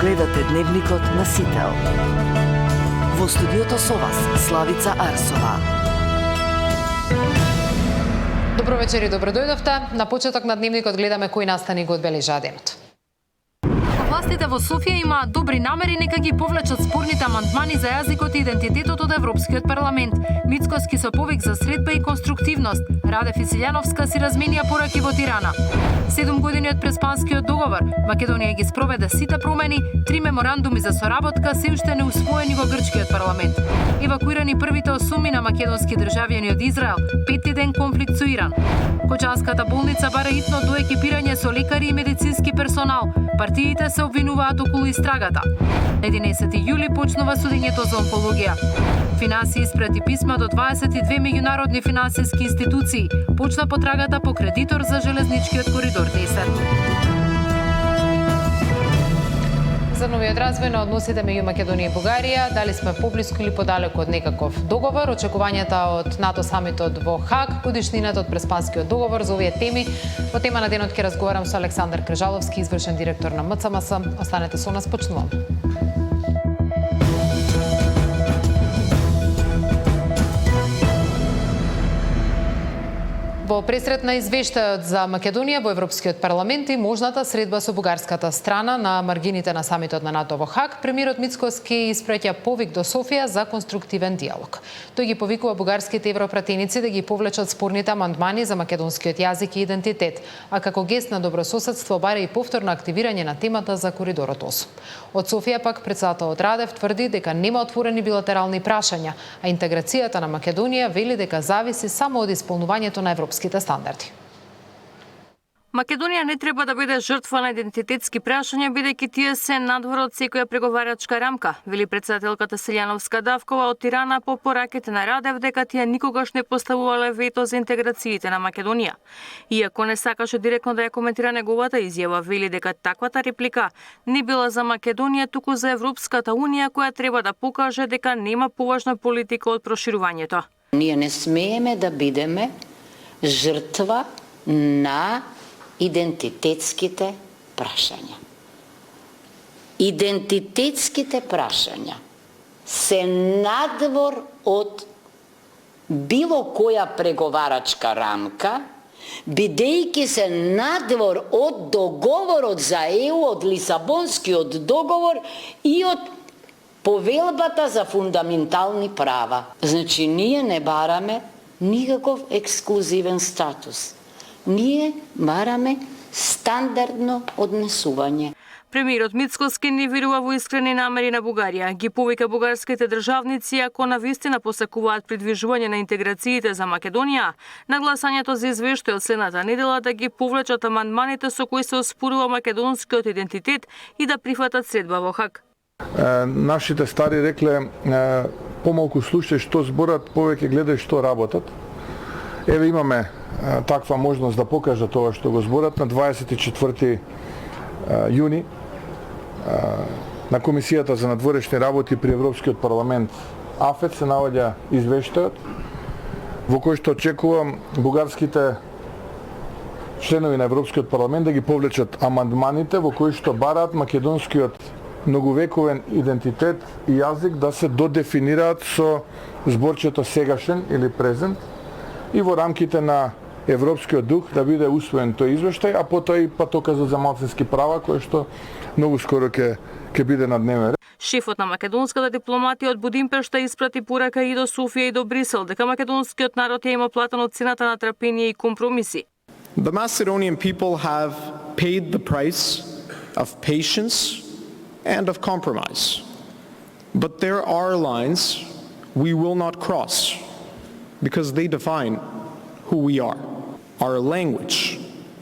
Гледате Дневникот на Сител. Во студиото со вас Славица Арсова. Добро вечер и добро дојдовте. На почеток на Дневникот гледаме кои настани го одбележаа денот. Властите во Софија имаат добри намери нека ги повлечат спорните амандмани за јазикот и идентитетот од Европскиот парламент. Мицкоски со повик за средба и конструктивност. Радев и Силјановска си разменија пораки во Тирана. 7 години од Преспанскиот договор, Македонија ги спроведе сите промени, 3 меморандуми за соработка се уште не усвоени во грчкиот парламент. Евакуирани првите осуми на македонски државјани од Израел, 5 ден конфликт со Иран. Кочанската болница бара итно до екипирање со лекари и медицински персонал. Партиите се обвинуваат околу истрагата. 11 јули почнува судењето за онкологија. Финанси испрати писма до 22 меѓународни финансиски институции. Почна потрагата по кредитор за железничкиот коридор 10. За новиот развој на односите меѓу Македонија и Бугарија, дали сме поблиску или подалеку од некаков договор, очекувањата од НАТО самитот во Хаг, годишнината од Преспанскиот договор, за овие теми. Во тема на денот ќе разговарам со Александар Крижаловски, извршен директор на МЦМС. Останете со нас, почнуваме. Во пресрет на извештајот за Македонија во Европскиот парламент и можната средба со бугарската страна на маргините на самитот на НАТО во Хаг, премиерот Мицкоски испраќа повик до Софија за конструктивен диалог. Тој ги повикува бугарските европратеници да ги повлечат спорните амандмани за македонскиот јазик и идентитет, а како гест на добрососедство бара и повторно активирање на темата за коридорот 8. Од Софија пак претседателот Радев тврди дека нема отворени билатерални прашања, а интеграцијата на Македонија вели дека зависи само од исполнувањето на европските стандарди. Македонија не треба да биде жртва на идентитетски прашања, бидејќи тие се надвор од секоја преговарачка рамка, вели претседателката Силјановска Давкова од Тирана по пораките на Радев дека тие никогаш не поставувале вето за интеграциите на Македонија. Иако не сакаше директно да ја коментира неговата изјава, вели дека таквата реплика не била за Македонија, туку за Европската Унија, која треба да покаже дека нема поважна политика од проширувањето. Ние не смееме да бидеме жртва на идентитетските прашања. Идентитетските прашања се надвор од било која преговарачка рамка, бидејќи се надвор од договорот за ЕУ, од Лисабонскиот договор и од повелбата за фундаментални права. Значи, ние не бараме никаков ексклузивен статус. Ние бараме стандардно однесување. Премиерот Мицкоски не верува во искрени намери на Бугарија. Ги повика бугарските државници, ако навистина посакуваат придвижување на интеграциите за Македонија, на гласањето за извештај од следната недела да ги повлечат амандманите со кои се оспорува македонскиот идентитет и да прифатат средба во Хаг. Нашите стари рекле помалку слушај што зборат, повеќе гледај што работат. Еве имаме таква можност да покажа тоа што го зборат на 24 јуни на Комисијата за надворешни работи при Европскиот парламент АФЕТ се наоѓа извештајот во кој што очекувам бугарските членови на Европскиот парламент да ги повлечат амандманите во кои што бараат македонскиот многовековен идентитет и јазик да се додефинираат со зборчето сегашен или презент и во рамките на европскиот дух да биде усвоен тој извештај, а потоа и патоказот за малцински права кој што многу скоро ќе биде на дневен ред. Шефот на македонската дипломатија од Будимпешта испрати порака и до Софија и до Брисел дека македонскиот народ ја има платено цената на трпение и компромиси. The Macedonian people have paid the price of patience and of compromise. But there are lines we will not cross because they define who we are. Our language,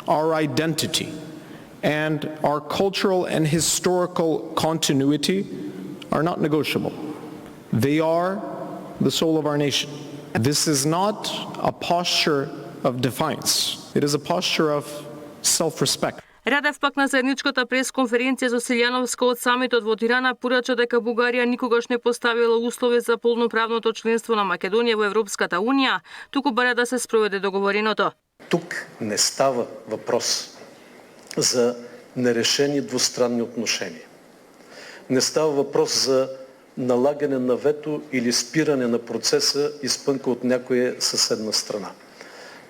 our identity, and our cultural and historical continuity are not negotiable. They are the soul of our nation. This is not a posture of defiance. It is a posture of self-respect. Радев пак на заедничката пресконференција со Силјановска од самитот во Тирана порача дека Бугарија никогаш не поставила услови за полноправното членство на Македонија во Европската Унија, туку бара да се спроведе договореното. Тук не става въпрос за нерешени двустранни отношения. не става въпрос за налагане на вето или спиране на процеса изпънка от някоя съседна страна.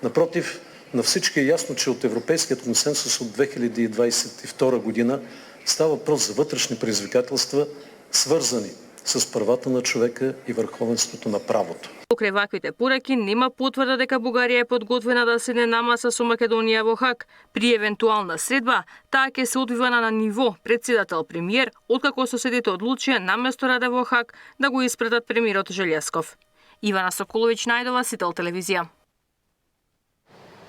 Напротив, на всички е ясно, че от Европейският консенсус от 2022 година става въпрос за вътрешни предизвикателства, свързани с правата на човека и върховенството на правото. Покрај ваквите пораки нема потврда дека Бугарија е подготвена да седне на маса со Македонија во Хаг. При евентуална средба, таа ќе се одвива на ниво председател-премиер, откако соседите одлучија наместо Раде во Хаг да го испратат премиерот Желјесков. Ивана Соколовиќ, Најдова, Сител телевизија.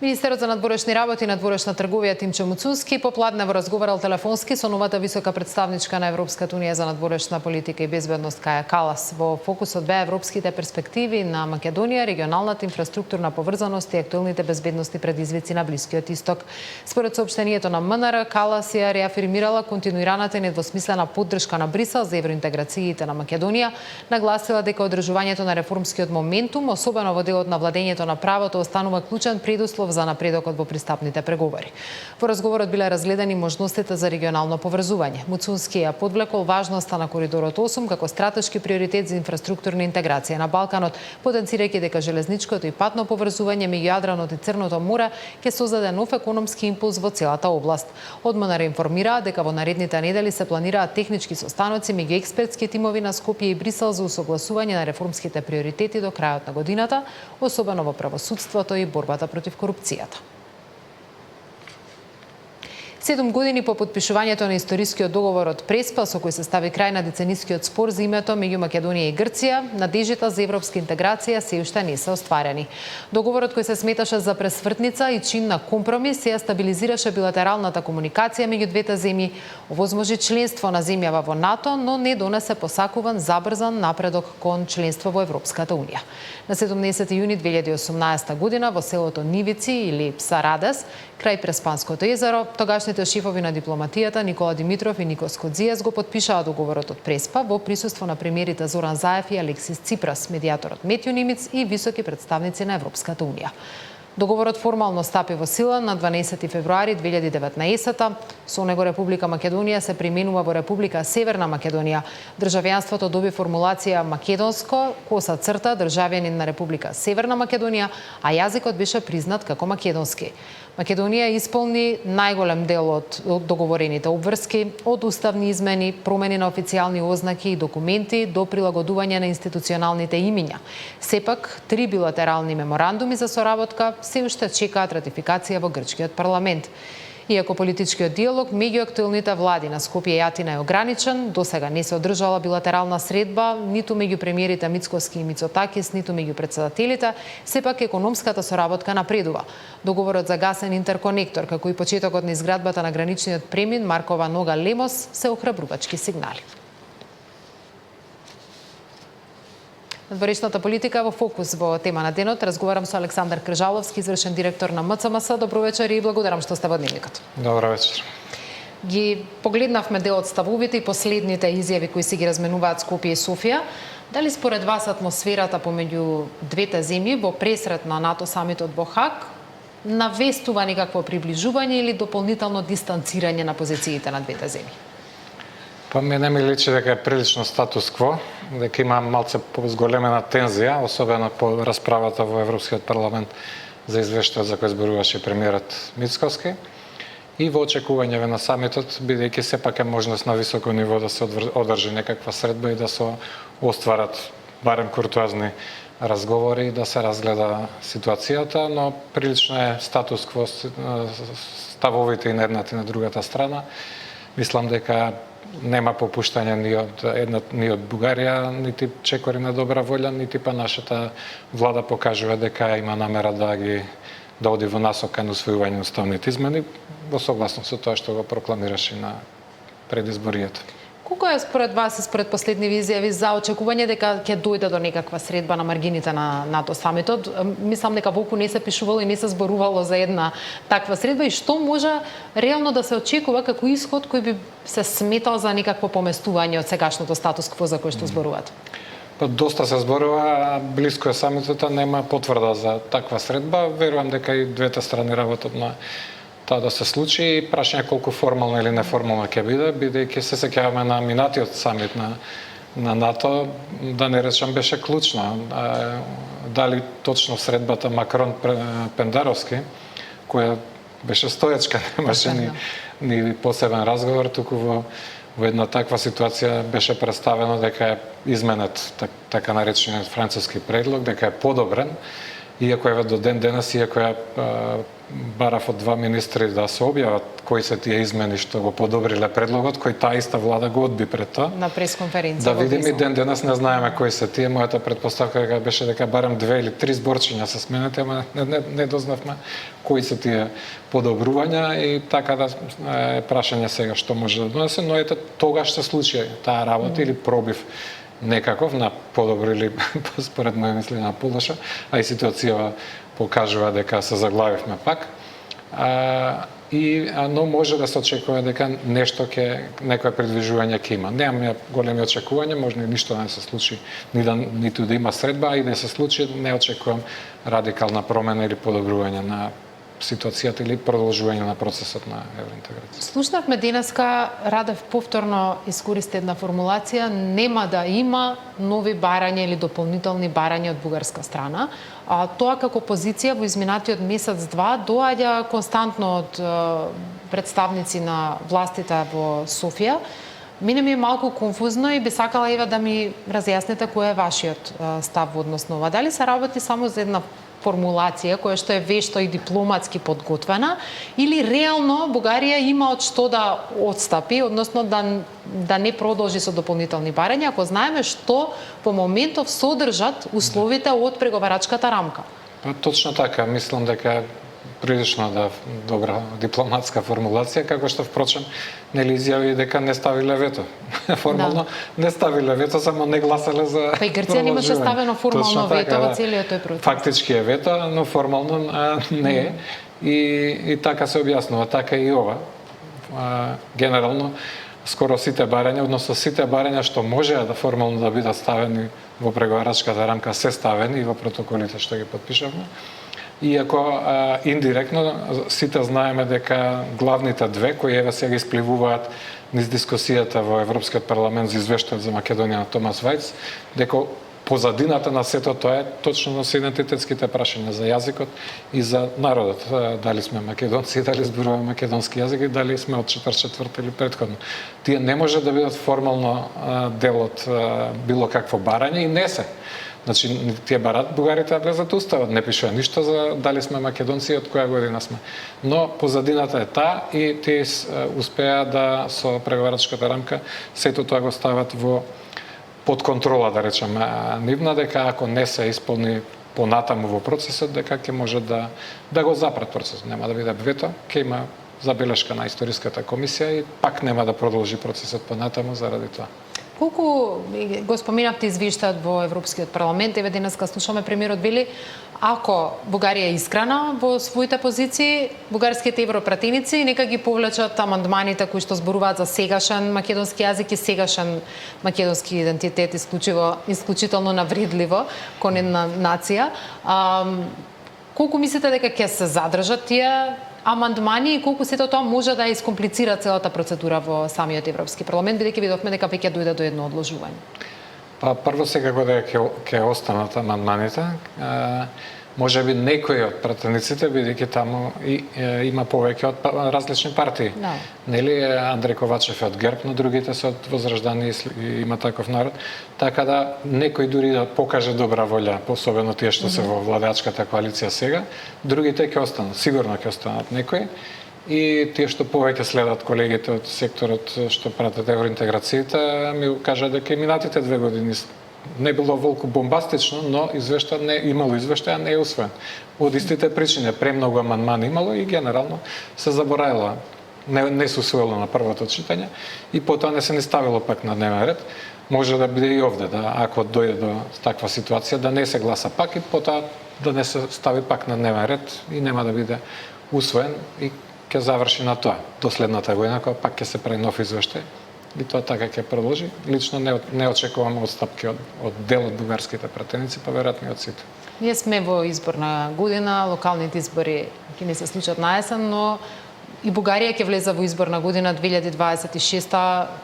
Министерот за надворешни работи и надворешна трговија Тимче Муцунски попладнево разговарал телефонски со новата висока представничка на Европската унија за надворешна политика и безбедност Каја Калас. Во фокусот беа европските перспективи на Македонија, регионалната инфраструктурна поврзаност и актуелните безбедности предизвици на Блискиот Исток. Според соопштението на МНР, Калас ја реафирмирала континуираната и недвосмислена поддршка на Брисел за евроинтеграциите на Македонија, нагласила дека одржувањето на реформскиот моментум, особено во делот на владењето на правото, останува клучен предуслов за напредокот во пристапните преговори. Во разговорот биле разгледани можностите за регионално поврзување. Муцунски ја подвлекол важноста на коридорот 8 како стратешки приоритет за инфраструктурна интеграција на Балканот, потенцирајќи дека железничкото и патно поврзување меѓу Јадранот и Црното море ќе создаде нов економски импулс во целата област. Од МНР информираа дека во наредните недели се планираат технички состаноци меѓу експертски тимови на Скопје и Брисел за усогласување на реформските приоритети до крајот на годината, особено во правосудството и борбата против корупцијата. 7 години по подпишувањето на историскиот договор од Преспа, со кој се стави крај на деценискиот спор за името меѓу Македонија и Грција, надежите за европска интеграција се уште не се остварени. Договорот кој се сметаше за пресвртница и чин на компромис ја стабилизираше билатералната комуникација меѓу двете земји, овозможи членство на земјава во НАТО, но не донесе посакуван забрзан напредок кон членство во Европската унија. На 17 јуни 2018 година во селото Нивици или Сарадес, крај Преспанското езеро, тогашните шефови на дипломатијата Никола Димитров и Никос Кодзијас го потпишаа договорот од Преспа во присуство на премиерите Зоран Заев и Алексис Ципрас, медијаторот Метју Нимиц и високи представници на Европската унија. Договорот формално стапи во сила на 12 февруари 2019. Со него Република Македонија се применува во Република Северна Македонија. Државјанството доби формулација македонско, коса црта, државјанин на Република Северна Македонија, а јазикот беше признат како македонски. Македонија исполни најголем дел од договорените обврски, од уставни измени, промени на официјални ознаки и документи до прилагодување на институционалните имиња. Сепак, 3 билатерални меморандуми за соработка се уште чекаат ратификација во грчкиот парламент. Иако политичкиот диалог меѓу актуелните влади на Скопје и Атина е ограничен, досега не се одржала билатерална средба ниту меѓу премиерите Мицкоски и Мицотакис, ниту меѓу председателите, сепак економската соработка напредува. Договорот за гасен интерконектор, како и почетокот на изградбата на граничниот премин Маркова Нога Лемос се охрабрувачки сигнали. Надворешната политика во фокус во тема на денот. Разговарам со Александар Кржаловски, извршен директор на МЦМС. Добро вечер и благодарам што сте во дневникот. Добро вечер. Ги погледнавме дел од ставовите и последните изјави кои се ги разменуваат Скопје и Софија. Дали според вас атмосферата помеѓу двете земји во пресрет на НАТО самитот во Хаг навестува некакво приближување или дополнително дистанцирање на позициите на двете земји? Па мене ми личи дека е прилично статус-кво, дека има малце позголемена тензија, особено по расправата во Европскиот парламент за извештајот за кој зборуваше премиерот Мицкоски и во очекување на самитот, бидејќи сепак е можност на високо ниво да се одржи некаква средба и да се остварат барем куртуазни разговори и да се разгледа ситуацијата, но прилично е статус-кво ставовите и на едната и на другата страна. Мислам дека нема попуштање ни од Бугарија, нити чекори на добра волја, нити па нашата влада покажува дека има намера да оди во насока на усвојување на уставните измени, во согласност со тоа што го прокламираше на предизборијата. Колку е според вас и според последни изјави за очекување дека ќе дојде до некаква средба на маргините на НАТО самитот? Мислам дека волку не се пишувало и не се зборувало за една таква средба и што може реално да се очекува како исход кој би се сметал за некакво поместување од сегашното статус-кво за кој што зборувате? Па доста се зборува, блиско е самитот, нема потврда за таква средба. Верувам дека и двете страни работат на тоа да се случи и прашање колку формално или неформално ќе биде, бидејќи се сеќаваме на минатиот самит на НАТО, да не речам беше клучна. Дали точно средбата Макрон-Пендаровски, која беше стоечка, немаше ни посебен разговор, туку во една таква ситуација беше представено дека е изменет така наречениот француски предлог, дека е подобрен, иако е до ден денес, иако е барав од два министри да се објават кои се тие измени што го подобриле предлогот, кој таа иста влада го одби пред тоа. На пресконференција. Да видиме, ден денес не знаеме кои се тие. Мојата претпоставка беше дека барем 2 или 3 зборчиња се сменети, ама не дознавме кои се тие подобрувања и така да е прашање сега што може да донесе, но ете тогаш се случи таа работа или пробив некаков на подобро или според моје мислење на полоша, а и ситуацијава покажува дека се заглавивме пак. Но може да се очекува дека нешто некое придвижување ќе има. Немаме големи очекувања, може ништо да не се случи, ниту да има средба, а и да се случи, не очекувам радикална промена или подобрување на ситуацијата или продолжување на процесот на евроинтеграција. Слушнавме денеска, Радев повторно искористи една формулација, нема да има нови барања или дополнителни барања од бугарска страна. Тоа како позиција во изминатиот месец-два доаѓа константно од представници на властите во Софија. Мене ми е малку конфузно и би сакала Ева да ми разјасните кој е вашиот став во однос на ова. Дали се работи само за една формулација која што е вешто и дипломатски подготвена, или реално Бугарија има од што да отстапи, односно да не продолжи со дополнителни барања, ако знаеме што во моментов содржат условите од преговарачката рамка? Точно така, мислам дека прилично добра дипломатска формулација, како што впрочем нели изјави дека не ставиле вето. Формално не ставиле вето, само не гласале за Па и Грција немаше ставено формално вето во целиот тој процес. Фактички е вето, но формално не е. И така се објаснува, така и ова. Генерално скоро сите барања, односно сите барања што можеа да формално да бидат ставени во преговарачката рамка се ставени и во протоколите што ги подпишавме. Иако индиректно сите знаеме дека главните две кои еве сега испливуваат низ дискусијата во Европскиот парламент за извештајот за Македонија на Томас Вајц, дека позадината на сето тоа е точно со идентитетските прашања за јазикот и за народот. Дали сме македонци, дали зборуваме македонски јазик и дали сме од 44 или претходно. Тие не може да бидат формално дел од било какво барање и не се. Значи, тие барат бугарите да влезат уставот, не пишува ништо за дали сме македонци и од која година сме. Но позадината е таа и тие успеа да со преговарачката рамка сето тоа го стават под контрола, да речеме, нивна, дека ако не се исполни понатаму во процесот, дека ќе може да го запрат процесот. Нема да биде вето, ќе има забелешка на историската комисија и пак нема да продолжи процесот понатаму заради тоа. Колку го споминавте извештајот во Европскиот парламент, еве денеска слушаме премиерот вели, ако Бугарија е искрена во своите позиции, бугарските европратеници нека ги повлечат амандманите кои што зборуваат за сегашен македонски јазик и сегашен македонски идентитет, исклучително навредливо кон една нација. Колку мислите дека ќе се задржат тие амандмани и колку сето тоа може да искомплицира целата процедура во самиот Европски парламент, бидејќи видовме дека веќе дојде до едно одложување? Прво секако дека ќе останат амандманите. Може би некои од пратениците, бидејќи таму има повеќе од различни партии. Нели Андреј Ковачев е од ГЕРБ, но другите се од Возрождани и има таков народ. Така да некој дури да покаже добра волја, особено тие што се во владеачката коалиција сега, другите ќе останат, сигурно ќе останат некои. И тие што повеќе следат колегите од секторот што пратат евроинтеграцијата, ми кажа дека и минатите 2 години не било волку бомбастично, но имало извештај, не е усвоен. Од истите причини, премногу амандмани имало и генерално се заборавила, не се усвоило на првото читање и потоа не се ни ставило пак на дневен ред. Може да биде и овде, ако дојде до таква ситуација, да не се гласа пак и потоа да не се стави пак на дневен ред и нема да биде усвоен и ќе заврши на тоа. До следната година, кога пак ќе се прави нов извештај, и тоа така ќе продолжи. Лично не очекувам отстапки од дел од бугарските пратеници, па веројатно и од сите. Ние сме во изборна година, локалните избори ќе не се случат на есен, но И Бугарија ќе влезе во изборна година 2026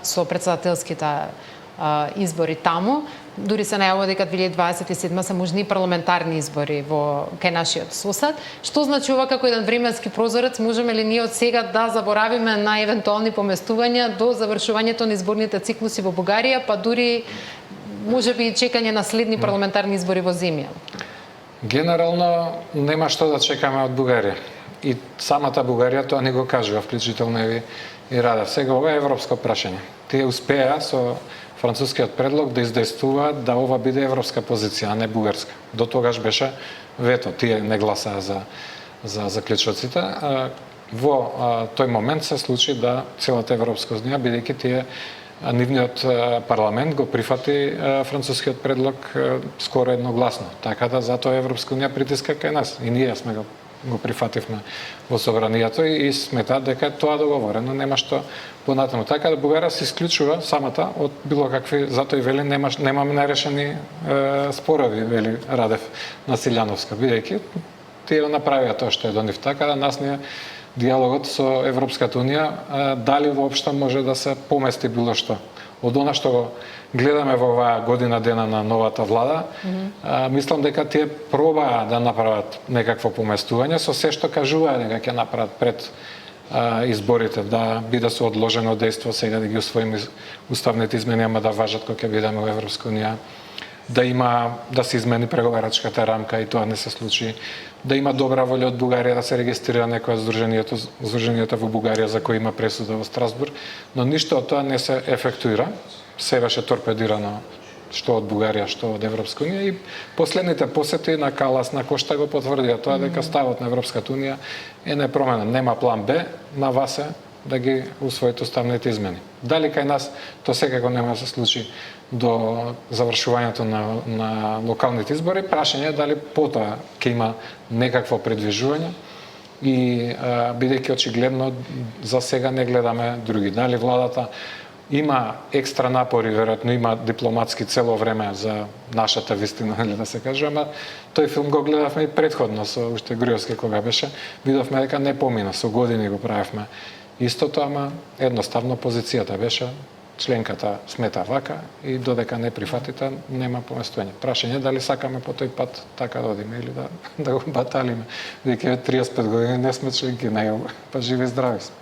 со претседателските избори таму. Дури се најавува дека 2027 се можни парламентарни избори во кај нашиот сосед. Што значи ова како еден временски прозорец? Можеме ли ние од сега да заборавиме на евентуални поместувања до завршувањето на изборните циклуси во Бугарија, па дури можеби и чекање на следни парламентарни избори во земја? Генерално нема што да чекаме од Бугарија. И самата Бугарија тоа не го кажува, вклучително и Радев. Сега ова е европско прашање. Тие успеа со францускиот предлог да издействуваат да ова биде европска позиција, а не бугарска. До тогаш беше вето, тие не гласаа за заклучоците. Во тој момент се случи да целата Европска унија, бидејќи тие нивниот парламент го прифати францускиот предлог скоро едногласно. Така да затоа Европска унија притиска кај нас и ние сме го прифативме во собранието и сметаат дека е тоа договорено, нема што понатаму. Така да Бугарија се исклучува самата од било какви, затоа и вели немаме нерешени спорови, вели Радев на Силјановска, бидејќи тие направија тоа што е до нив. Така да нас не диалогот со Европската унија дали воопшто може да се помести било што. Од она што го гледаме во оваа година дена на новата влада, мислам дека тие пробаа да направат некакво поместување со се што кажуваа дека ќе направат пред изборите, да биде со одложено дејство, сега да ги усвоиме уставните измени, ама да важат кога ќе бидеме во Европска унија, да се измени преговарачката рамка и тоа не се случи, да има добра волја од Бугарија да се регистрира некоја здруженијата во Бугарија за кој има пресуда во Страсбург, но ништо од тоа не се ефектуира. Се беше торпедирано што од Бугарија, што од Европска унија и последните посети на Калас, на Кошта го потврдија тоа дека ставот на Европската унија е непроменен. Нема план Б, на вас е да ги усвоите уставните измени. Дали кај нас тоа секако нема да се случи до завршувањето на локалните избори, прашање е дали потоа ќе има некакво предвижување и бидејќи очигледно за сега не гледаме други. Дали владата има екстра напори, веројатно има дипломатски цело време за нашата вистина, или да се каже, ама тој филм го гледавме и предходно со уште Груевски кога беше, видовме дека не помина, со години го правевме истото, ама едноставно позицијата беше членката смета вака и додека не прифатите нема поместување. Прашање дали сакаме по тој пат така да одиме или да го баталиме, бидејќи 35 години не сме членки на ЕУ, па живи и здрави сме.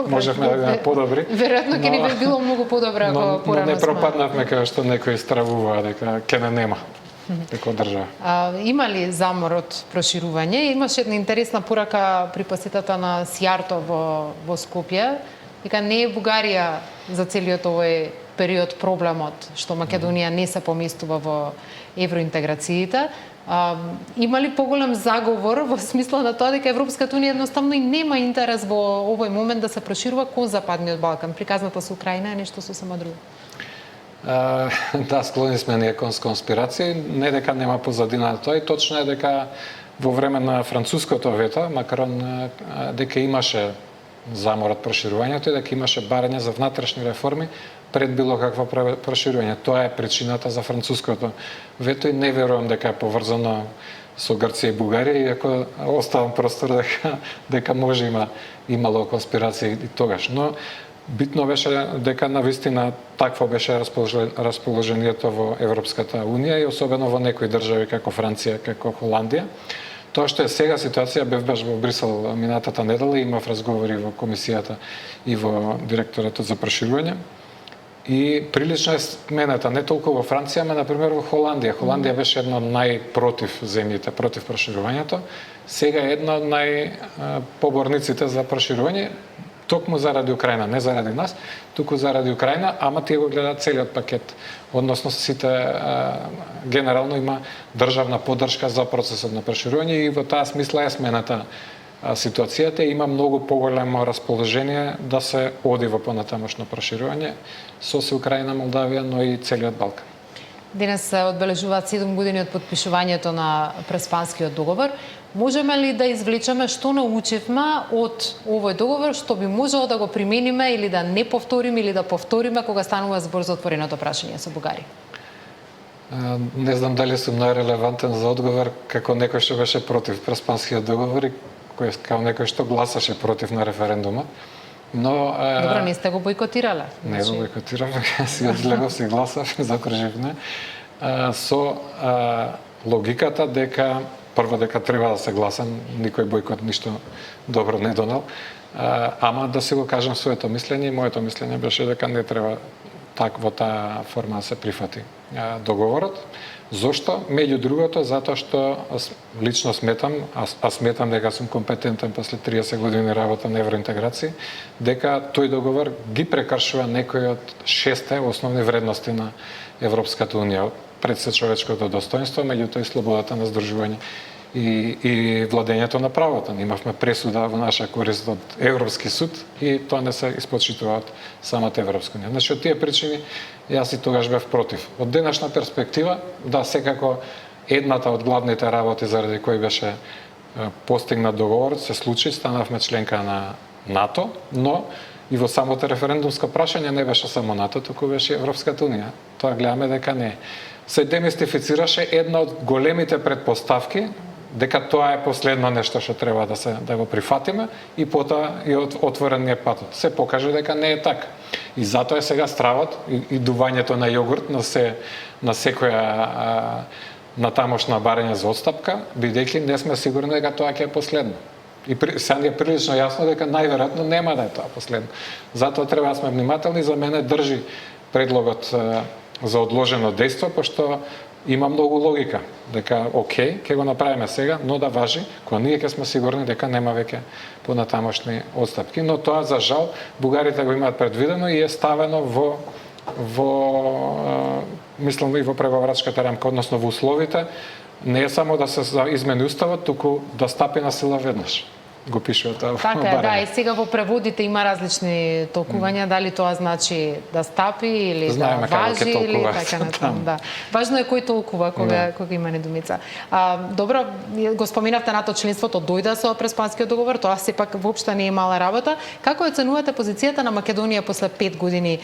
Можевме да бидеме подобри. Веројатно ќе ни би било многу подобро ако порано сме. Но не пропаднавме кај што некои стравуваа дека ќе не нема како држава. Има ли замор од проширување? Имаше една интересна порака при посетата на Сијарто во Скопје, дека не е Бугарија за целиот овој период проблемот што Македонија не се поместува во евроинтеграциите. Има ли поголем заговор во смисла на тоа дека Европската унија едноставно и нема интерес во овој момент да се проширува кон Западниот Балкан? Приказната со Украина е нешто сосема друго. Да, склони сме ние кон конспирации, не дека нема позадина на тоа и точно е дека во време на француското вето, Макрон дека имаше замор од проширувањето и дека имаше барање за внатрешни реформи пред било какво проширување. Тоа е причината за француското вето и не верувам дека е поврзано со Грција и Бугарија, иако оставам простор дека може имало конспирација и тогаш. Но битно беше дека навистина такво беше расположението во Европската унија и особено во некои држави како Франција, како Холандија. Тоа што е сега ситуација, бев баш во Брисел минатата недела, имав разговори во комисијата и во директоратот за проширување. И прилично е смената, не толку во Франција, ама например во Холандија. Холандија беше една од најпротив земјите, против проширувањето. Сега е една од најпоборниците за проширување, токму заради Украина, не заради нас, туку заради Украина, ама тие го гледаат целиот пакет. Односно сите генерално има државна поддршка за процесот на проширување и во таа смисла е смената ситуацијата и има многу поголемо расположение да се оди во понатамошно проширување со Украина, Молдавија, но и целиот Балкан. Денес се одбележуваат 7 години од подпишувањето на Преспанскиот договор. Можеме ли да извлечеме што научивме од овој договор, што би можело да го примениме или да не повториме или да повториме кога станува збор за отвореното прашање со Бугарија? Не знам дали сум најрелевантен за одговор како некој што беше против Преспанскиот договор и као некој што гласаше против на референдумот. Но Добро, не сте го бойкотирале. Не го бойкотирав, си одлегов, си гласав, закружив не. Со логиката дека прво дека треба да се гласам, никој бойкот ништо добро не донел, ама да си го кажам своето мислење, и моето мислење беше дека не треба во таа форма да се прифати договорот. Зошто? Меѓу другото, затоа што лично сметам, сметам дека сум компетентен после 30 години работа на евроинтеграција, дека тој договор ги прекршува некои од 6 основни вредности на Европската унија. Пред се човечкото достоинство, меѓутоа и слободата на здружување и владењето на правото. Имавме пресуда во наша корист од Европски суд и тоа не се испочитува од самата Европска унија. Значи, од тие причини, јас и тогаш бев против. Од денешна перспектива, да, секако едната од главните работи заради кои беше постигнат договорот се случи, станавме членка на НАТО, но и во самото референдумско прашање не беше само НАТО, туку беше Европската унија. Тоа гледаме дека не. Се демистифицираше една од големите предпоставки дека тоа е последно нешто што треба да го прифатиме и потоа и отворен е патот. Се покаже дека не е така. И затоа е сега стравот и дувањето на јогурт на секоја на тамошна барање за отстапка, бидејќи не сме сигурни дека тоа ќе е последно. И сега ни е прилично јасно дека најверојатно нема да е тоа последно. Затоа треба да сме внимателни. За мене држи предлогот за одложено дејство, пошто има многу логика, дека окей, ќе го направиме сега, но да важи, кога ние ќе сме сигурни дека нема веќе понатамошни отстапки. Но тоа, за жал, бугарите го имаат предвидено и е ставено мислам и во преговарачката рамка, односно во условите, не е само да се измени уставот, туку да стапи на сила веднаш. Го пишува тоа. Така, да, и сега во преводите има различни толкувања, дали тоа значи да стапи или знаеме да важи или така натаму, да. Важно е кој толкува кога има недумица. Добро, го споменавте НАТО членството дојде со преспанскиот договор, тоа сепак воопшто не е мала работа. Како оценувате позицијата на Македонија после 5 години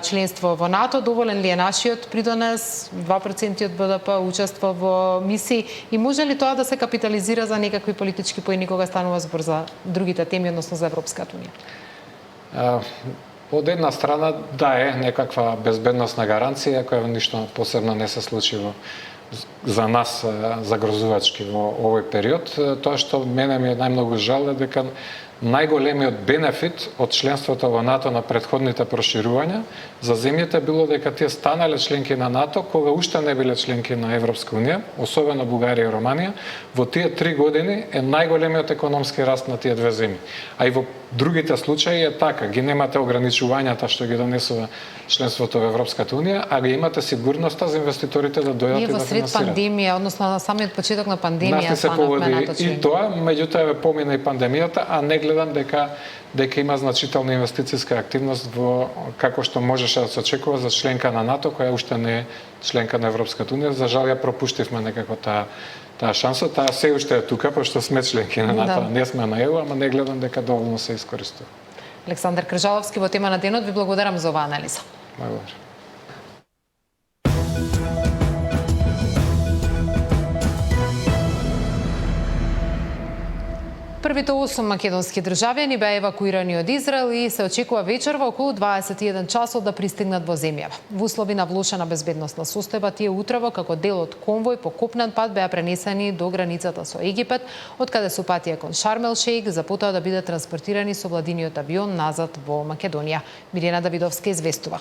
членство во НАТО? Доволен ли е нашиот придонес, 2% од БДП, учество во мисии, и може ли тоа да се капитализира за некакви политички поени кога станува збор за другите теми, односно за Европската унија? Од една страна, да, е некаква безбедносна гаранција, која ништо посебно не се случи за нас загрозувачки во овој период. Тоа што мене ми е најмногу жал е дека најголемиот бенефит од членството во НАТО на претходните проширувања за земјите било дека тие станале членки на НАТО кога уште не биле членки на Европска унија, особено Бугарија и Романија. Во тие 3 години е најголемиот економски раст на тие две земји. А и во другите случаи е така, ги немате ограничувањата што ги донесува членството во Европската унија, а ги имате сигурноста за инвеститорите да дојдат и да финансираат. Ние во сред пандемија, односно на самиот почеток на пандемија, се погоди и тоа, меѓутоа помина и пандемијата, а не гледам дека има значителна инвестициска активност во како што можеше да се очекува за членка на НАТО која уште не е членка на Европската унија. За жал ја пропуштивме некако таа шанса. Таа се уште е тука, пошто сме членки на НАТО, не сме на ЕУ, ама не гледам дека доволно се искористува. Александар Кржаловски во тема на денот, ви благодарам за оваа анализа. Благодарам. Првите 8 македонски државјани беа евакуирани од Израел и се очекува вечер во околу 21 часот да пристигнат во земјава. Во услови на влошена безбедносна состојба, тие утрово како дел од конвој по копнен пат беа пренесени до границата со Египет, од каде се патија кон Шарм ел Шејх, за потоа да бидат транспортирани со владиниот авион назад во Македонија. Мирена Давидовска известува.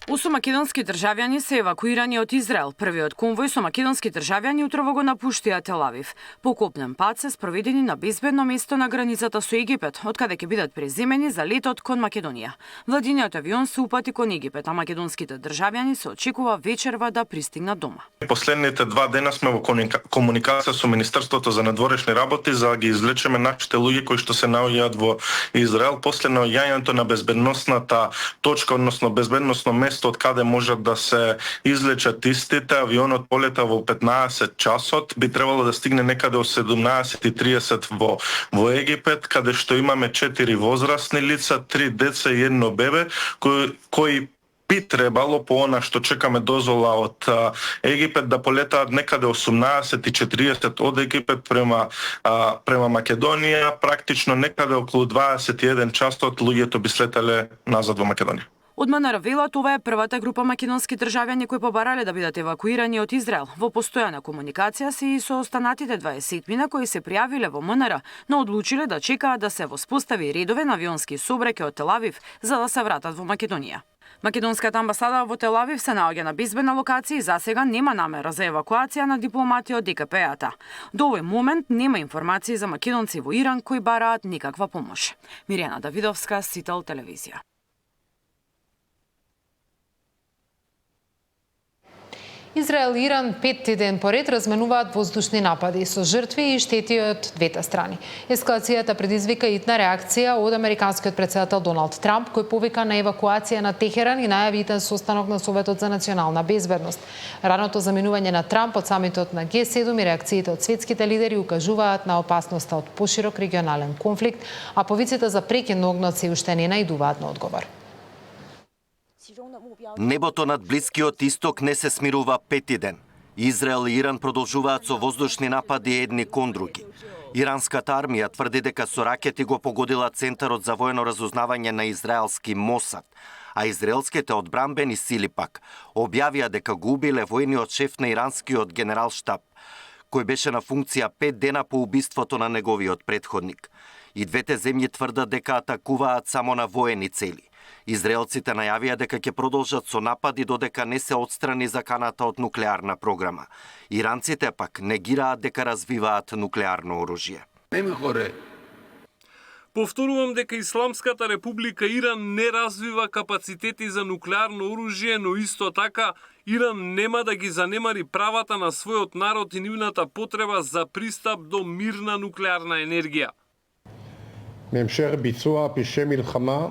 8 македонски државјани се евакуирани од Израел. Првиот конвој со македонски државјани утрово го напуштија Тел Авив. По копнен пат се спроведени на безбедно место на границата со Египет, од каде ќе бидат преземени за летот кон Македонија. Владиниот авион се упати кон Египет, а македонските државјани се очекува вечерва да пристигнат дома. Последните 2 дена сме во комуникација со Министерството за надворешни работи за да ги извлечеме нашите луѓе кои што се наоѓаат во Израел после наоѓањето на безбедносната точка, односно безбедносно место од каде можат да се извлечат истите. Авионот полета во 15 часот, би требало да стигне некаде во 17:30 во Египет, каде што имаме 4 возрастни лица, 3 деца и 1 бебе, кои би требало по она што чекаме дозвола од Египет да полетаат некаде 18:40 од Египет према Македонија, практично некаде околу 21 часот луѓето би слетале назад во Македонија. Од МНР велат ова е првата група македонски државјани кои побарале да бидат евакуирани од Израел. Во постојана комуникација се и со останатите 27 кои се пријавиле во МНР, но одлучиле да чекаат да се воспостави редовен авионски сообраќај од Тел Авив за да се вратат во Македонија. Македонската амбасада во Тел Авив се наоѓа на безбедна локација и засега нема намера за евакуација на дипломати од ДКП-ата. До овој момент нема информации за македонци во Иран кои бараат никаква помош. Мирјана Давидовска, Сител телевизија. Израел и Иран петти ден поред разменуваат воздушни напади со жртви и штети од двете страни. Ескалацијата предизвика итна реакција од американскиот претседател Доналд Трамп, кој повика на евакуација на Техеран и најави итен состанок на Советот за национална безбедност. Раното заминување на Трамп од самитот на Г7 и реакциите од светските лидери укажуваат на опасноста од поширок регионален конфликт, а повиците за прекин на огнот се уште не најдуваат на одговор. Небото над Блискиот Исток не се смирува пети ден. Израел и Иран продолжуваат со воздушни напади едни кон други. Иранската армија тврди дека со ракети го погодила Центарот за воено разузнавање на израелски Мосад, а израелските одбранбени сили пак објавија дека го убиле воениот шеф на иранскиот генералштаб, кој беше на функција 5 дена по убиството на неговиот претходник. И двете земји тврдат дека атакуваат само на воени цели. Израелците најавија дека ќе продолжат со напади додека не се отстрани заканата од нуклеарна програма. Иранците пак негираат дека развиваат нуклеарно оружје. Повторувам дека Исламската република Иран не развива капацитети за нуклеарно оружје, но исто така Иран нема да ги занемари правата на својот народ и нивната потреба за пристап до мирна нуклеарна енергија. בהמשך ביצוע פשעי מלחמה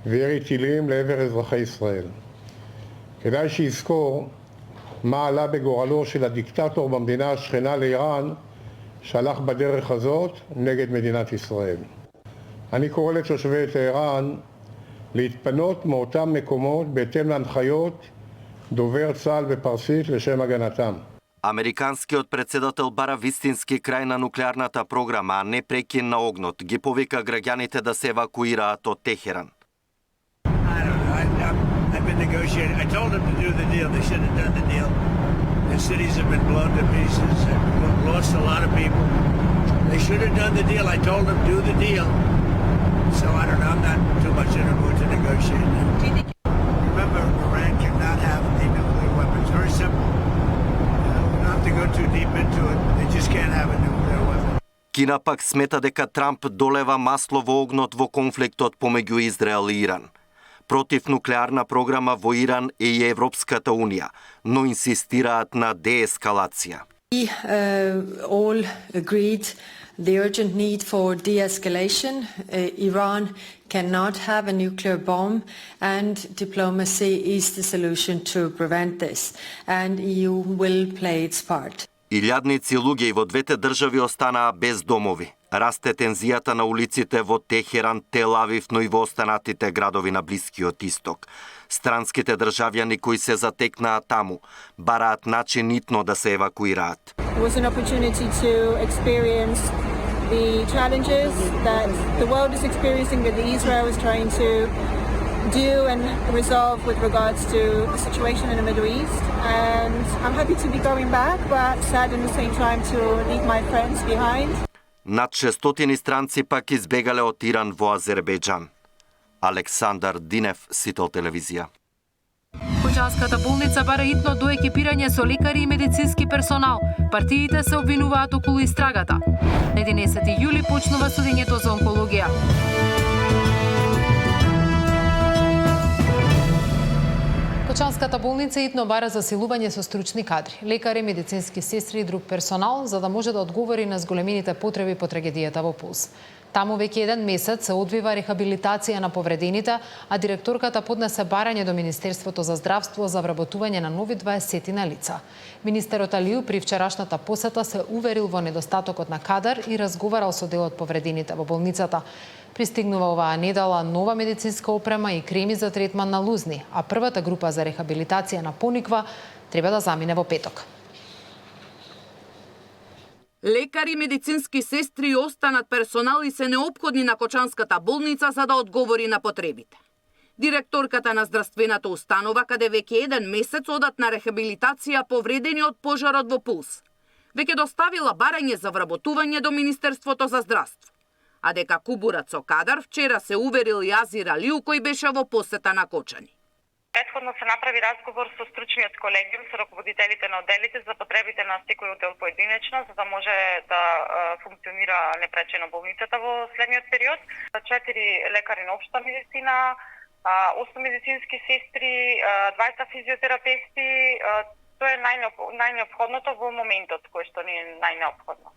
וירי טילים לעבר אזרחי ישראל. כדאי שיזכור מה עלה בגורלו של הדיקטטור במדינה השכנה לאיראן שהלך בדרך הזאת נגד מדינת ישראל. אני קורא לתושבי טהרן להתפנות מאותם מקומות בהתאם להנחיות דובר צה"ל בפרסית לשם הגנתם. Американскиот претседател бара вистински крај на нуклеарната програма, а не прекин на огнот. Ги повика граѓаните да се евакуираат од Техеран. I've been negotiating. I told them to do the deal. They should have done the deal. The cities have been blown to pieces and lost a lot of people. They should have done the deal. I told them do the deal. So I don't know. I'm not too much in a mood to negotiate now. Remember, Iran cannot have a nuclear weapon. It's very simple. We don't have to go too deep into it. They just can't have a nuclear weapon. Кина пак смета дека Трамп долева масло во огнот во конфликтот помеѓу Израел и Иран. Против нуклеарна програма во Иран е и Европската Унија, но инсистираат на деескалација. We all agreed the urgent need for de-escalation. Iran cannot have a nuclear bomb and diplomacy is the solution to prevent this. And EU will play its part. Илјадници луѓе во двете држави останаа без домови. Расте тензијата на улиците во Техеран, Тел Авив, но и во останатите градови на Блискиот Исток. Странските државјани кои се затекнаа таму бараат начин итно да се евакуираат. It was an opportunity to experience the challenges that the world is experiencing, that Israel is trying to do and resolve with regards to the situation in the Middle East. And I'm happy to be going back, but sad in the same time to leave my friends behind. Над 600 странци пак избегале од Иран во Азербејџан. Александар Динев, Сител телевизија. Кочанската болница бара итно до екипирање со лекари и медицински персонал. Партиите се обвинуваат околу истрагата. На 11 јули почнува судењето за онкологија. Кочанската болница итно бара засилување со стручни кадри, лекари, медицински сестри и друг персонал, за да може да одговори на зголемените потреби по трагедијата во Пулс. Таму веќе 1 месец се одвива рехабилитација на повредените, а директорката поднесе барање до Министерството за здравство за вработување на нови 20 на лица. Министерот Алију при вчерашната посета се уверил во недостатокот на кадар и разговарал со дел од повредените во болницата. Пристигнува оваа недела нова медицинска опрема и креми за третман на лузни, а првата група за рехабилитација на Пониква треба да замине во петок. Лекари, медицински сестри и останат персонали се неопходни на Кочанската болница за да одговори на потребите. Директорката на здравствената установа, каде веќе 1 месец одат на рехабилитација повредени од пожарот во Пулс, веќе доставила барање за вработување до Министерството за здравство. А дека кубурат со кадар вчера се уверил Јазир Алиу, кој беше во посета на Кочани. Предходно се направи разговор со стручниот колегиум, со раководителите на одделите за потребите на секој оддел поединечно, за да може да функционира непречено болницата во следниот период. 4 лекари на општа медицина, 8 медицински сестри, 20 физиотерапевти. Тоа е најнеопходното во моментот, кој што ни е најнеопходно.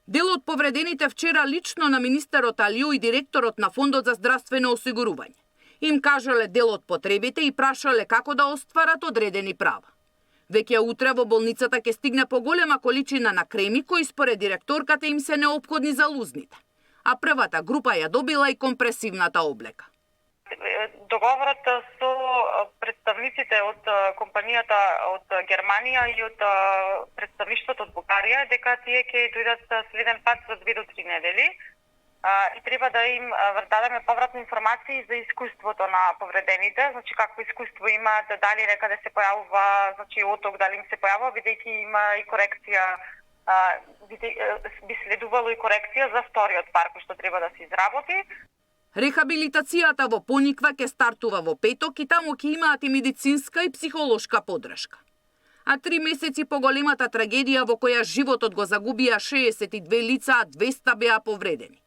Дел од повредените вчера лично на министерот Алиу и директорот на Фондот за здравствено осигурување. Им кажале дел од потребите и прашале како да остварат одредени права. Веќе утре во болницата ќе стигне поголема количина на креми кои според директорката им се неопходни за лузните, а првата група ја добила и компресивната облека. Договорот со представниците од компанијата од Германија и од представништвото од Бугарија дека тие ќе дојдат следен пат за 2 до 3 недели и треба да им дадеме повратни информации за искуството на повредените, значи какво искуство имаат, дали некаде се појавува, значи оток, дали им се појавува, бидејќи има и корекција, би следувало и корекција за вториот пар кој што треба да се изработи. Рехабилитацијата во Пониква ќе стартува во петок и таму ќе имаат и медицинска и психолошка поддршка. А 3 месеци по големата трагедија во која животот го загубија 62 лица, а 200 беа повредени.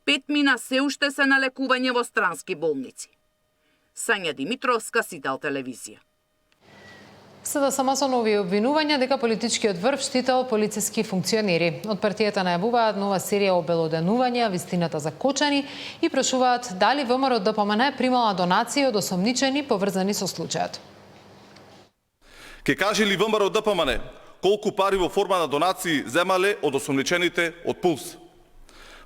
5 мина се уште се на лекување во странски болници. Сања Димитровска, Сител телевизија. СДСМ со нови обвинувања дека политичкиот врв штител полициски функционери. Од партијата најавуваат нова серија обелоденувања вистината за Кочани и прашуваат дали ВМРО ДПМН примала донации од осомничени поврзани со случајот. Ке каже ли ВМРО ДПМН колку пари во форма на донации земале од осомничените од Пулс?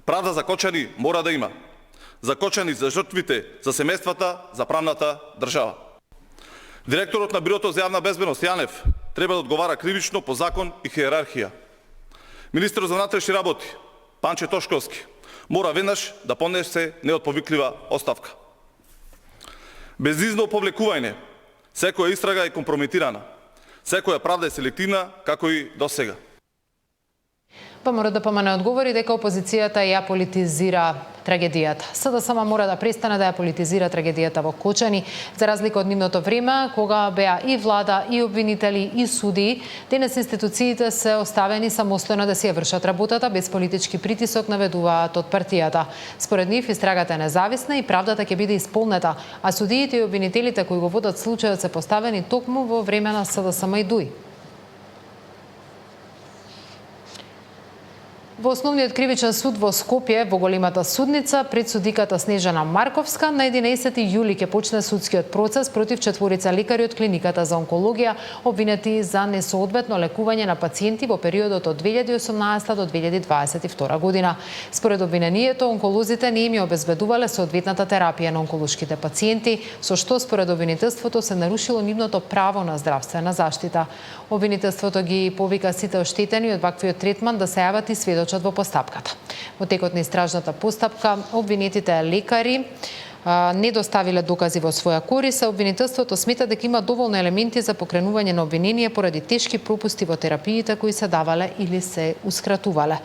Правда за Кочани мора да има. За Кочани, за жртвите, за семејствата, за правната држава. Директорот на Бирото за јавна безбедност Јанев треба да одговара кривично по закон и хиерархија. Министерот за внатрешни работи Панче Тошковски мора веднаш да поднесе неотповиклива оставка. Без изнов повлекување, секоја истрага е компрометирана. Секоја правда е селективна, како и досега. ВМРО ДПМН одговори дека опозицијата ја политизира трагедијата. СДСМ мора да престане да ја политизира трагедијата во Кочани, за разлика од нивното време, кога беа и влада, и обвинители, и судии. Денес институциите се оставени самостојно да си ја вршат работата, без политички притисок, наведуваат од партијата. Според нив, истрагата е независна и правдата ќе биде исполнета, а судиите и обвинителите кои го водат случајот се поставени токму во време на СДСМ и ДУИ. Во Основниот кривичен суд во Скопје, во големата судница, пред судиката Снежана Марковска, на 11 јули ќе почне судскиот процес против 4 лекари од клиниката за онкологија, обвинети за несоодветно лекување на пациенти во периодот од 2018 до 2022 година. Според обвинението, онколозите не им ја обезбедувале соодветната терапија на онколошките пациенти, со што според обвинителството се нарушило нивното право на здравствена заштита. Обвинителството ги повика сите оштетени од ваквиот третман да се јават и сведочат во постапката. Во текот на истражната постапка, обвинетите лекари не доставиле докази во своја корист, а обвинителството смета дека има доволно елементи за покренување на обвинение поради тешки пропусти во терапиите кои се давале или се ускратувале.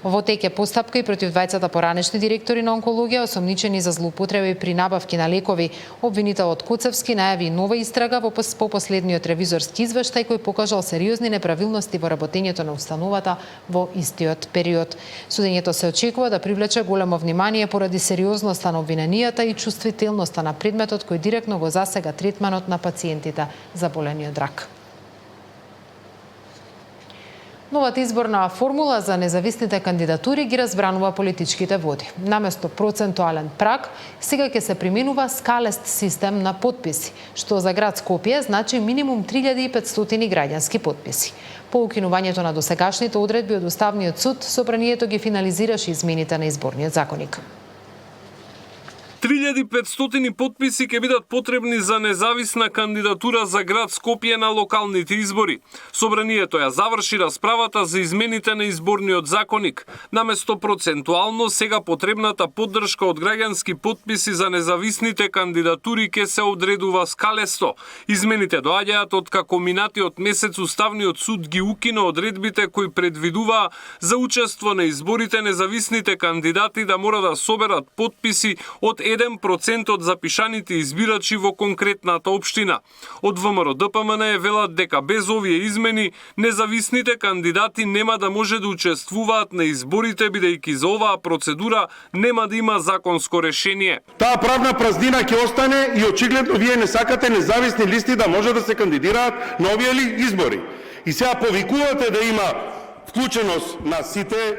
Во тек е постапка и против двајцата поранешни директори на онкологија, осомничени за злоупотреби при набавки на лекови. Обвинителот Коцевски најави нова истрага по последниот ревизорски извештај кој покажал сериозни неправилности во работењето на установата во истиот период. Судењето се очекува да привлече големо внимание поради сериозноста на обвиненијата и чувствителноста на предметот кој директно го засега третманот на пациентите заболени од рак. Новата изборна формула за независните кандидатури ги разбранува политичките води. Наместо процентуален праг, сега ќе се применува скалест систем на подписи, што за град Скопје значи минимум 3500 граѓански подписи. По укинувањето на досегашните одредби од Уставниот суд, собранието ги финализираше измените на изборниот законник. 3500 потписи ќе бидат потребни за независна кандидатура за град Скопје на локалните избори. Собранието ја заврши расправата за измените на изборниот законник. Наместо процентуално, сега потребната поддршка од граѓански потписи за независните кандидатури ќе се одредува скалесто. Измените доаѓаат од како минатиот месец Уставниот суд ги укина одредбите кои предвидуваа за учество на изборите независните кандидати да мора да соберат потписи од 1% од запишаните избирачи во конкретната општина. Од ВМРО-ДПМН велат дека без овие измени независните кандидати нема да може да учествуваат на изборите, бидејќи за оваа процедура нема да има законско решение. Таа правна празнина ќе остане и очигледно вие не сакате независни листи да може да се кандидираат на овие избори. И сега повикувате да има вклученост на сите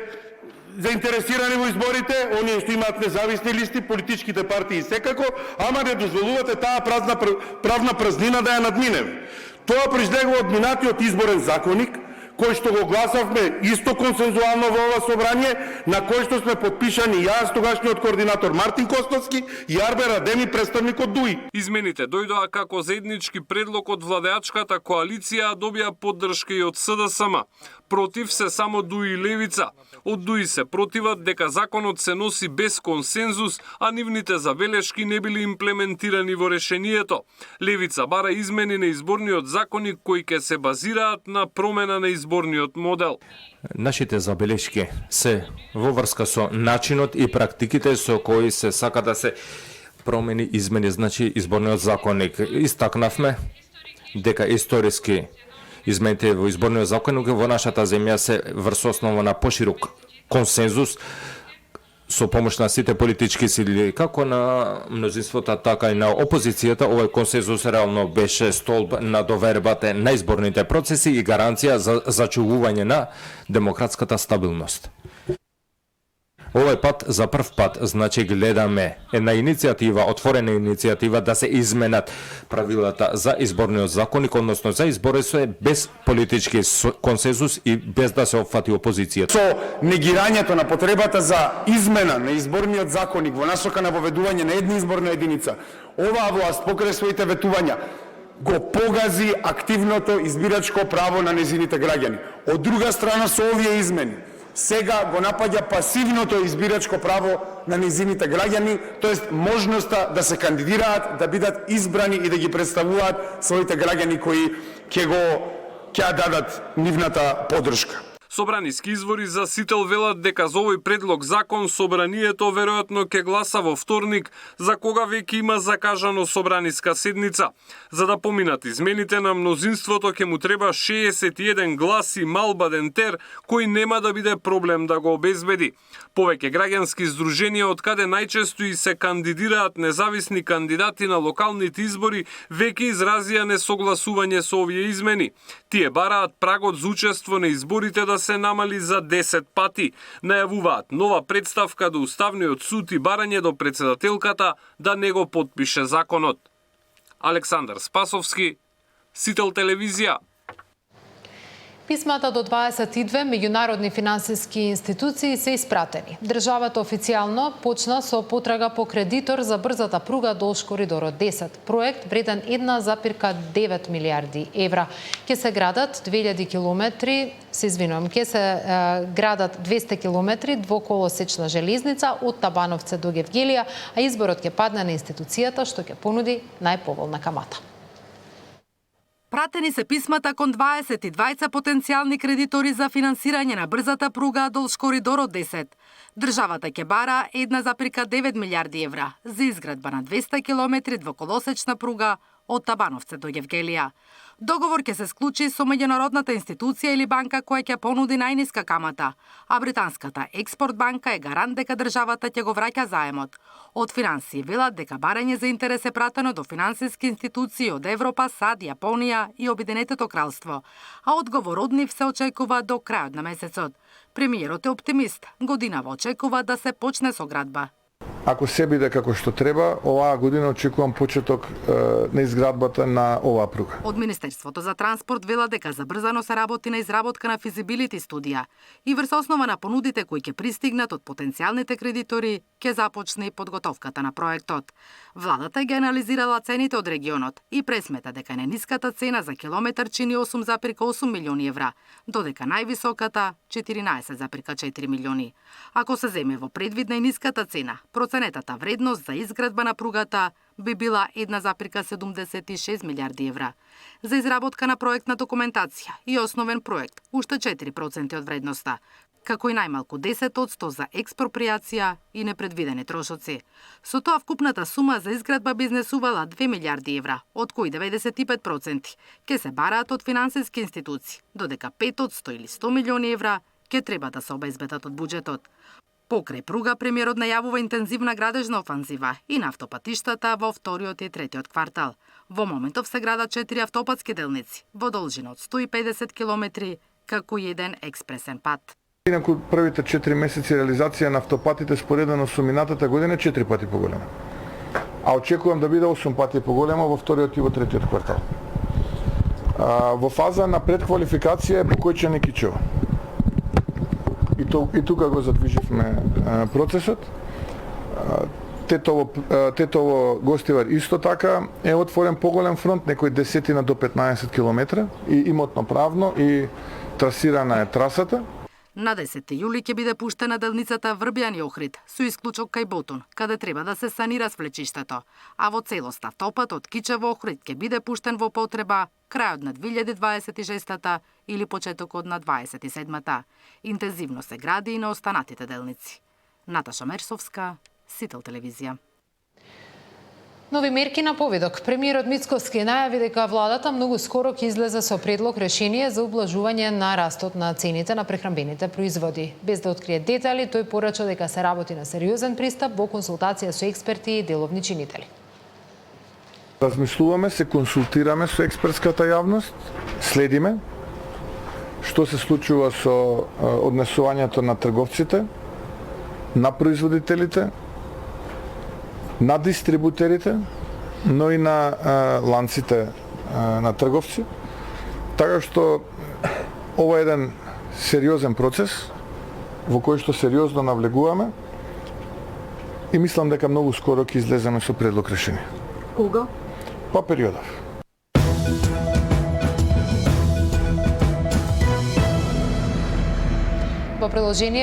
заинтересирани во изборите, оние што имаат независни листи, политичките партии секако, ама не дозволувате таа правна празнина да ја надминеме. Тоа произлегува од минатиот изборен законник, кој што го гласавме исто консензуално во ова собрание, на кој што сме подпишани јас, тогашниот координатор Мартин Костовски и Арбер Адеми, представник од ДУИ. Измените дојдоа како заеднички предлог од владеачката коалиција, добија поддршка и од СДСМ. Против се само ДУИ и Левица. Од ДУИ се противат дека законот се носи без консензус, а нивните забелешки не били имплементирани во решението. Левица бара измени на изборниот законник кои ќе се базираат на промена на изборниот модел. Нашите забелешки се во врска со начинот и практиките со кои се сака да се промени измени, значи изборниот законник. Истакнавме дека историски измените во изборниот законник во нашата земја се врз основа на поширок консензус со помош на сите политички сили, како на мнозинството, така и на опозицијата. Овој консензус реално беше столб на довербата на изборните процеси и гаранција за зачувување на демократската стабилност. Овој пат, за прв пат, значи гледаме една иницијатива, отворена иницијатива да се изменат правилата за изборниот законник, односно за избори се без политички консензус и без да се опфати опозицијата. Со негирањето на потребата за измена на изборниот законник во насока на воведување на една изборна единица, оваа власт покрај своите ветувања го погази активното избирачко право на незините граѓани. Од друга страна, со овие измени сега го напаѓа пасивното избирачко право на незините граѓани, тоест можноста да се кандидираат, да бидат избрани и да ги представуваат своите граѓани кои ќе дадат нивната поддршка. Собраниски извори за Сител велат дека за овој предлог закон собранието веројатно ќе гласа во вторник, за кога веќе има закажано собраниска седница. За да поминат измените на мнозинството ќе му треба 61 гласи мал бадентер, кој нема да биде проблем да го обезбеди. Повеќе граѓански здруженија од каде најчесто и се кандидираат независни кандидати на локалните избори веќе изразија несогласување со овие измени. Тие бараат прагот за учество на изборите да се намали за 10 пати. Најавуваат нова представка до Уставниот суд и барање до председателката да не го потпише законот. Александар Спасовски, Сител телевизија. Писмата до 22 меѓународни финансиски институции се испратени. Државата официјално почна со потрага по кредитор за брзата пруга долж коридорот 10. Проект вреден 1,9 милиарди евра. Ќе се градат 2000 километри, ќе се градат 200 километри двоколосечна железница од Табановце до Гевгелија, а изборот ќе падне на институцијата што ќе понуди најповолна камата. Пратени се писмата кон 22 потенцијални кредитори за финансирање на брзата пруга долж коридорот 10. Државата ќе бара 1,9 милиарди евра за изградба на 200 километри двоколосечна пруга од Табановце до Гевгелија. Договор ќе се склучи со меѓународната институција или банка која ќе понуди најниска камата, а британската Експорт банка е гарант дека државата ќе го враќа заемот. Од финансии велат дека барање за интерес е пратено до финансиски институции од Европа, САД, Јапонија и Обединетото кралство, а одговор од нив се очекува до крајот на месецот. Премиерот е оптимист, годинава очекува да се почне со градба. ако се биде како што треба, оваа година очекувам почеток на изградбата на оваа пруга. Од Министерството за транспорт вела дека забрзано се работи на изработка на физибилити студија и врз основа на понудите кои ќе пристигнат од потенцијалните кредитори, ќе започне и подготовката на проектот. Владата ги анализирала цените од регионот и пресмета дека најниската цена за километар чини 8,8 милиони евра, додека највисоката 14,4 милиони. Ако се земе во предвид најниската цена, проценетата вредност за изградба на пругата би била 1,76 милиарди евра. За изработка на проектна документација и основен проект уште 4% од вредноста, како и најмалку 10% за експроприација и непредвидени трошоци. Со тоа вкупната сума за изградба би изнесувала 2 милиарди евра, од кои 95% ќе се бараат од финансиски институции, додека 5% или 100 милиони евра ќе треба да се обезбедат од буџетот. Покрај пруга, премиерот најавува интензивна градежна офанзива и на автопатиштата во вториот и третиот квартал. Во моментов се градат 4 автопатски делници во должина од 150 километри, како и еден експресен пат. Инаку првите 4 месеци реализација на автопатите споредено со минатата година 4 пати поголема. А очекувам да биде 8 пати поголема во вториот и во третиот квартал. Во фаза на предквалификација е Покојчани Кичево. И тука го задвиживме процесот. Тетово Гостивар исто така е отворен поголем фронт, некои 10 до 15 километра и имотно правно и трасирана е трасата. На 10 јули ќе биде пуштена делницата Врбјан и Охрид, со исклучок кај Ботун, каде треба да се санира свлечиштето, а во целост автопат од Кичево Охрид ќе биде пуштен во употреба крајот на 2026-та или почетокот на 27-та. Интензивно се гради и на останатите делници. Наташа Мерсовска, Сител телевизија. Нови мерки на повидок. Премиерот Мицкоски најави дека владата многу скоро ќе излезе со предлог решение за ублажување на растот на цените на прехранбените производи. Без да открие детали, тој порача дека се работи на сериозен пристап во консултација со експерти и деловни чинители. Размислуваме, се консултираме со експертската јавност, следиме што се случува со однесувањето на трговците, на производителите, на дистрибутерите, но и на ланците на трговци. Така што ова е еден сериозен процес во кој што сериозно навлегуваме и мислам дека многу скоро ќе излеземе со предлог решение. Кога? По периодов. Во приложение